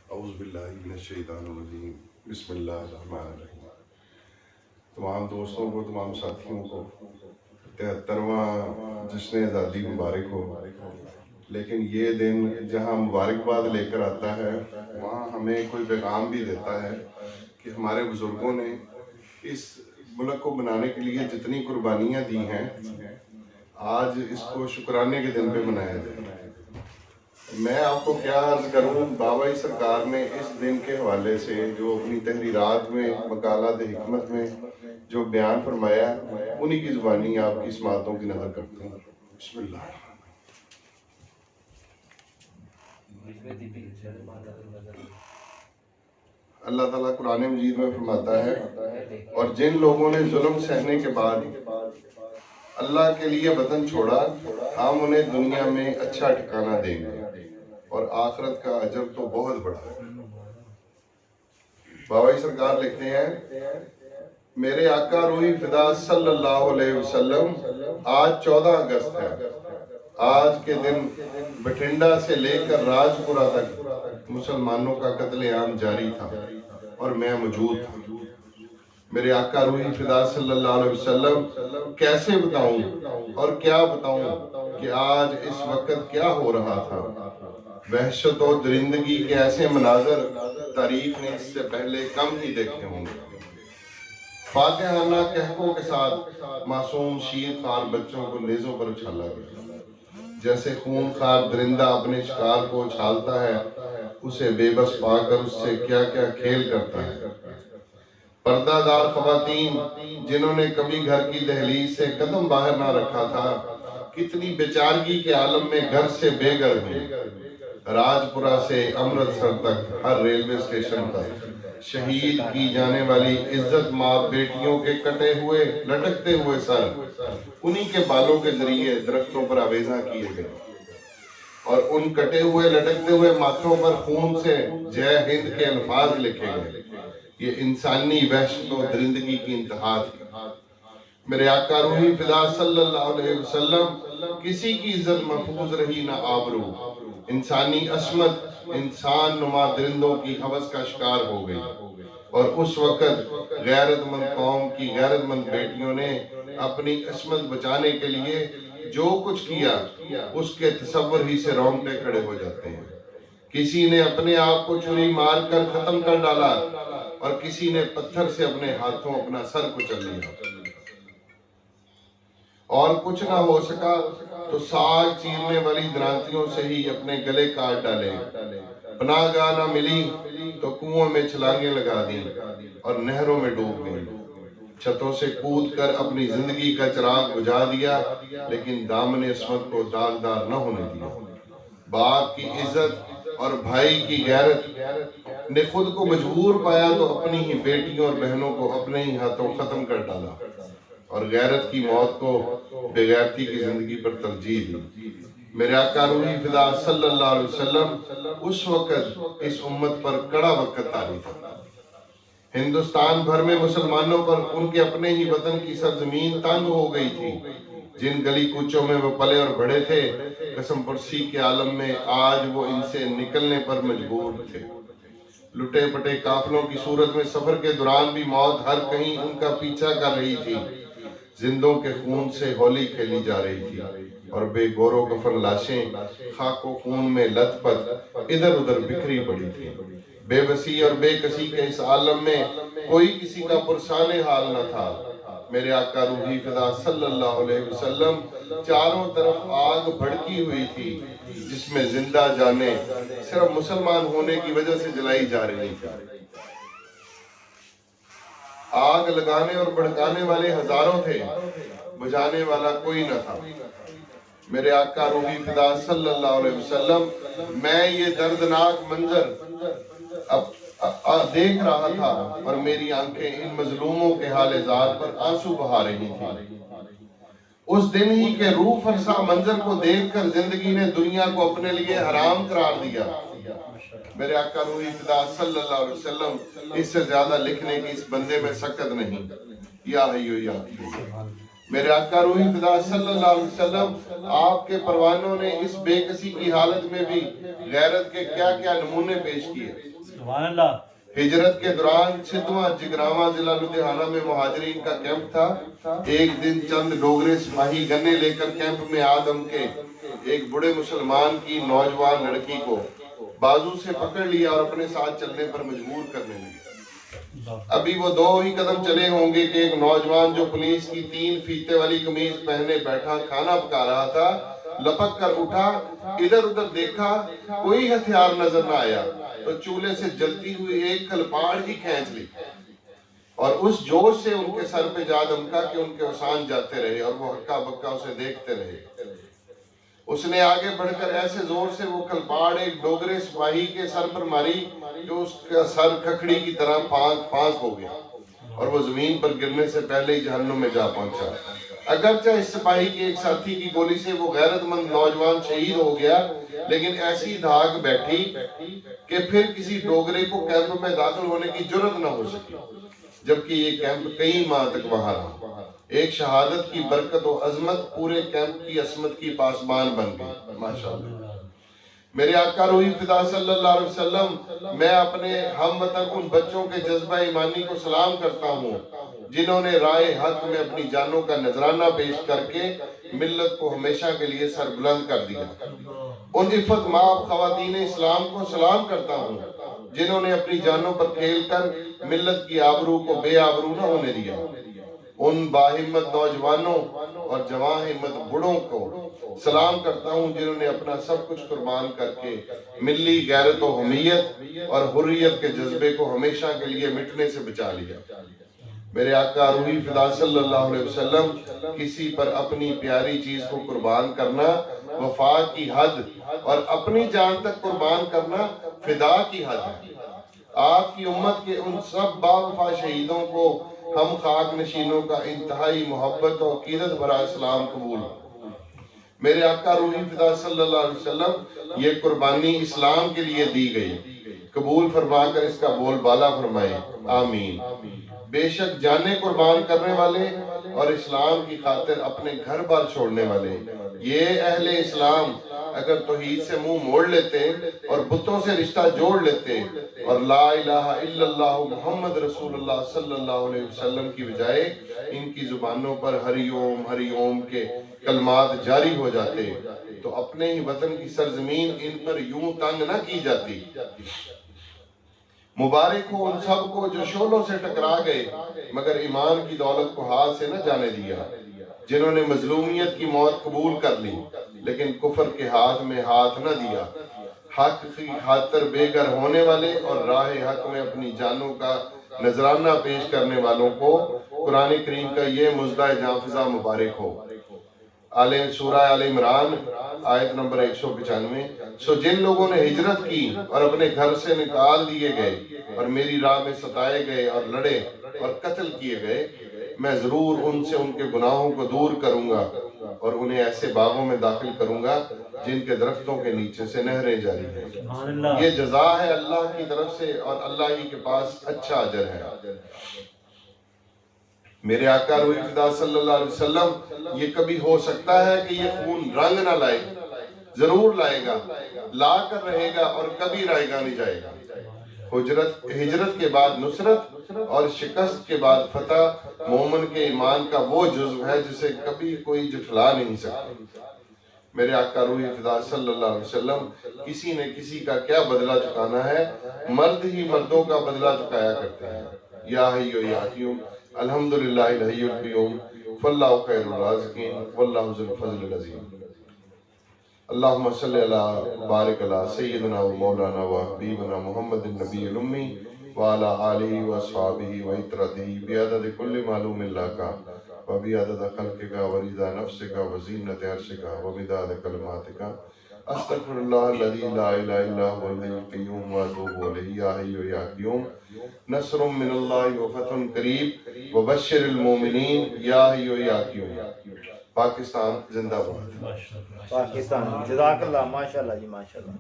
اعوذ باللہ من الشیطان الرجیم، بسم اللہ الرحمن الرحیم۔ تمام دوستوں کو، تمام ساتھیوں کو 73واں جشن آزادی مبارک ہو۔ لیکن یہ دن جہاں مبارکباد لے کر آتا ہے، وہاں ہمیں کوئی پیغام بھی دیتا ہے کہ ہمارے بزرگوں نے اس ملک کو بنانے کے لیے جتنی قربانیاں دی ہیں، آج اس کو شکرانے کے دن پہ منایا جائے۔ میں آپ کو کیا عرض کروں، بابائی سرکار نے اس دن کے حوالے سے جو اپنی تحریرات میں، مقالات حکمت میں جو بیان فرمایا، انہی کی زبانی آپ کی سماعتوں کی نظر کرتا ہوں۔ بسم اللہ۔ اللہ تعالیٰ قرآن مجید میں فرماتا ہے، اور جن لوگوں نے ظلم سہنے کے بعد اللہ کے لیے وطن چھوڑا، ہم انہیں دنیا میں اچھا ٹھکانہ دیں گے اور آخرت کا اجر تو بہت بڑا ہے۔ بابائی سرکار لکھتے ہیں، میرے آقا روحی فدا صلی اللہ علیہ وسلم، آج 14 اگست ہے۔ آج کے دن بٹھنڈا سے لے کر راج پورہ تک مسلمانوں کا قتل عام جاری تھا اور میں موجود تھا۔ میرے آقا روحی فدا صلی اللہ علیہ وسلم، کیسے بتاؤں اور کیا بتاؤں کہ آج اس وقت کیا ہو رہا تھا۔ وحشت و درندگی کے ایسے مناظر تاریخ نے اس سے پہلے کم ہی دیکھے ہوں گے۔ فاتحانہ کہکوں کے ساتھ معصوم شیر خوار بچوں کو نیزوں پر اچھالا گیا۔ جیسے خون خوار درندہ اپنے شکار کو اچھالتا ہے، اسے بے بس پا کر اس سے کیا کیا کھیل کرتا ہے۔ پردہ دار خواتین جنہوں نے کبھی گھر کی دہلیز سے قدم باہر نہ رکھا تھا، کتنی بیچارگی کے عالم میں گھر سے بے گھر ہوئی۔ راج پورہ سے امرتسر تک ہر ریلوے اسٹیشن پر شہید کی جانے والی عزت ماں بیٹیوں کے کٹے ہوئے لٹکتے ہوئے سر انہی کے بالوں کے ذریعے درختوں پر آویزاں کیے گئے، اور ان کٹے ہوئے لٹکتے ہوئے ماتھوں پر خون سے جے ہند کے الفاظ لکھے گئے۔ یہ انسانی وحشت و درندگی کی انتہا تھی۔ میرے آقا روحی فدا صلی اللہ علیہ وسلم، کسی کی عزت محفوظ رہی نہ آبرو۔ انسانی عصمت انسان نما درندوں کی ہوس کا شکار ہو گئی، اور اس وقت غیرت مند قوم کی غیرت مند بیٹیوں نے اپنی عصمت بچانے کے لیے جو کچھ کیا، اس کے تصور ہی سے رونگٹے کھڑے ہو جاتے ہیں۔ کسی نے اپنے آپ کو چھری مار کر ختم کر ڈالا، اور کسی نے پتھر سے اپنے ہاتھوں اپنا سر کچل لیا۔ اور کچھ نہ ہو سکا تو ساگ چیرنے والی درانتیوں سے ہی اپنے گلے کاٹ ڈالے۔ پناہ گاہ نہ ملی تو کنووں میں چھلانگیں لگا دیں اور نہروں میں ڈوب گئیں۔ چھتوں سے کود کر اپنی زندگی کا چراغ بجھا دیا، لیکن دامن عصمت کو داغدار نہ ہونے دیا۔ باپ کی عزت اور بھائی کی غیرت نے خود کو مجبور پایا تو اپنی ہی بیٹیوں اور بہنوں کو اپنے ہی ہاتھوں ختم کر ڈالا، اور غیرت کی موت کو بے غیرتی کی زندگی پر ترجیح دی۔ میرے آقا روحی فدا صلی اللہ علیہ وسلم، اس وقت اس امت پر کڑا وقت طاری تھا۔ ہندوستان بھر میں مسلمانوں پر ان کے اپنے ہی وطن کی سرزمین تنگ ہو گئی تھی۔ جن گلی کوچوں میں وہ پلے اور بڑھے تھے، قسم پرسی کے عالم میں آج وہ ان سے نکلنے پر مجبور تھے۔ لٹے پٹے قافلوں کی صورت میں سفر کے دوران بھی موت ہر کہیں ان کا پیچھا کر رہی تھی۔ زندوں کے خون سے ہولی کھیلی جا رہی تھی، اور بے گور و کفن لاشیں خاک و خون میں لت پت ادھر ادھر بکھری پڑی تھی۔ بے بسی اور بے کسی کے اس عالم میں کوئی کسی کا پرسان حال نہ تھا۔ میرے آقا روحی فدا صلی اللہ علیہ وسلم، چاروں طرف آگ بھڑکی ہوئی تھی، جس میں زندہ جانیں صرف مسلمان ہونے کی وجہ سے جلائی جا رہی تھی۔ آگ لگانے اور بھڑکانے والے ہزاروں تھے، بجھانے والا کوئی نہ تھا۔ میرے آقا روحی فدا صلی اللہ علیہ وسلم، میں یہ دردناک منظر دیکھ رہا تھا، اور میری آنکھیں ان مظلوموں کے حال زار پر آنسو بہا رہی تھی۔ اس دن ہی کے روح فرسا منظر کو دیکھ کر زندگی نے دنیا کو اپنے لیے حرام قرار دیا۔ میرے آقا روحی فدا صلی اللہ علیہ وسلم، اس سے زیادہ لکھنے کی اس بندے میں سکت نہیں۔ یا حیو یا قیوم، میرے آقا روحی فدا صلی اللہ علیہ وسلم آپ کے پروانوں نے اس بے کسی کی حالت میں بھی غیرت کے کیا کیا نمونے پیش کیے. سبحان اللہ. ہجرت کے دوران سدواں جگراواں ضلع لدھیانہ میں مہاجرین کا کیمپ تھا. ایک دن چند ڈوگرے سپاہی گنے لے کر کیمپ میں آدم کے ایک بڑے مسلمان کی نوجوان لڑکی کو بازو سے پکڑ لیا اور اپنے ساتھ چلنے پر مجبور کرنے لگے. ابھی وہ 2 ہی قدم چلے ہوں گے کہ ایک نوجوان جو پولیس کی 3 فیتے والی قمیض پہنے بیٹھا کھانا پکا رہا تھا لپک کر اٹھا, ادھر ادھر دیکھا, کوئی ہتھیار نظر نہ آیا تو چولہے سے جلتی ہوئی ایک کھلپاڑ ہی کھینچ لی اور اس جوش سے ان کے سر پہ جا دمکا کہ ان کے اوسان جاتے رہے اور وہ ہکا بکا اسے دیکھتے رہے. اس نے آگے بڑھ کر ایسے زور سے وہ کھلپاڑ ایک ڈوگرے سپاہی کے سر پر ماری کہ اس کا سر کھکڑی کی طرح پھانک ہو گیا اور وہ زمین پر گرنے سے پہلے ہی جہنم میں جا پہنچا. اگرچہ اس سپاہی کے ایک ساتھی کی گولی سے وہ غیرت مند نوجوان شہید ہو گیا, لیکن ایسی دھاک بیٹھی کہ پھر کسی ڈوگرے کو کیمپ میں داخل ہونے کی جرت نہ ہو سکی, جبکہ یہ کیمپ کئی ماہ تک وہاں رہا. ایک شہادت کی برکت و عظمت پورے کیمپ کی عصمت کی پاسبان بن گئی. ماشاءاللہ. میرے آقا روحی فدا صلی اللہ علیہ وسلم, میں اپنے ہم وطن ان بچوں کے جذبہ ایمانی کو سلام کرتا ہوں جنہوں نے رائے حق میں اپنی جانوں کا نذرانہ پیش کر کے ملت کو ہمیشہ کے لیے سر بلند کر دیا. ان عفت مآب خواتین اسلام کو سلام کرتا ہوں جنہوں نے اپنی جانوں پر کھیل کر ملت کی آبرو کو بے آبرو نہ ہونے دیا. ان باہمت نوجوانوں اور جواں ہمت بڑوں کو سلام کرتا ہوں جنہوں نے اپنا سب کچھ قربان کر کے ملی غیرت و حمیت اور حریت کے جذبے کو ہمیشہ کے لیے مٹنے سے بچا لیا. میرے آقا روحی فدا صلی اللہ علیہ وسلم, کسی پر اپنی پیاری چیز کو قربان کرنا وفا کی حد اور اپنی جان تک قربان کرنا فدا کی حد ہے. آپ کی امت کے ان سب باوفا شہیدوں کو ہم خاک نشینوں کا انتہائی محبت اور عقیدت بھرا اسلام قبول. میرے آقا روحی فدا صلی اللہ علیہ وسلم, یہ قربانی اسلام کے لیے دی گئی, قبول فرما کر اس کا بول بالا فرمائے, آمین. بے شک جانیں قربان کرنے والے اور اسلام کی خاطر اپنے گھر بار چھوڑنے والے یہ اہل اسلام اگر توحید سے منہ موڑ لیتے اور بتوں سے رشتہ جوڑ لیتے اور لا الہ الا اللہ محمد رسول اللہ صلی اللہ علیہ وسلم کی بجائے ان کی زبانوں پر ہری اوم کے کلمات جاری ہو جاتے تو اپنے ہی وطن کی سرزمین ان پر یوں تنگ نہ کی جاتی. مبارک ہو ان سب کو جو شعلوں سے ٹکرا گئے مگر ایمان کی دولت کو ہاتھ سے نہ جانے دیا, جنہوں نے مظلومیت کی موت قبول کر لی لیکن کفر کے ہاتھ میں ہاتھ نہ دیا. حق کی خاطر بے گھر ہونے والے اور راہ حق میں اپنی جانوں کا نذرانہ پیش کرنے والوں کو قرآن کریم کا یہ مزدہ جانفزہ مبارک ہو. سورہ آل عمران آیت نمبر 195. سو جن لوگوں نے ہجرت کی اور اپنے گھر سے نکال دیے گئے اور میری راہ میں ستائے گئے اور لڑے اور قتل کیے گئے, میں ضرور ان سے ان کے گناہوں کو دور کروں گا اور انہیں ایسے باغوں میں داخل کروں گا جن کے درختوں کے نیچے سے نہریں جاری ہیں. یہ جزا ہے اللہ کی طرف سے اور اللہ ہی کے پاس اچھا اجر ہے. میرے آقا روحی فدا صلی اللہ علیہ وسلم, یہ کبھی ہو سکتا ہے کہ یہ خون رنگ نہ لائے؟ ضرور لائے گا, لا کر رہے گا اور کبھی رائے گا نہیں جائے گا. ہجرت کے بعد نصرت اور شکست کے بعد فتح مومن کے ایمان کا وہ جزو ہے جسے کبھی کوئی جھٹلا نہیں سکتا. میرے آقا روحی فدا صلی اللہ علیہ وسلم, کسی نے کسی کا کیا بدلہ چکانا ہے, مرد ہی مردوں کا بدلہ چکایا کرتے ہیں. یا حیو یا قیوم الحمدللہ الحی القیوم فاللہ خیر الرازقین واللہ ذو الفضل العظیم. اللہم صلی علی بارک علی سیدنا و مولانا و حبیبنا محمد النبی الامی وعلی آلہ و اصحابہ و اطرتہ بیعدد کل معلوم اللہ کا و بیعدد خلق کا و رضا نفس کا و زینت عرش کا و بداد کلمات کا. استغفر اللہ الذی لا الہ الا هو الحی القیوم و اتوب الیہ. یا حی یا قیوم نصر من اللہ و فتح قریب و بشر المومنین. یا حی یا قیوم. پاکستان زندہ باد. پاکستان جزاک اللہ. ماشاءاللہ جی ماشاءاللہ.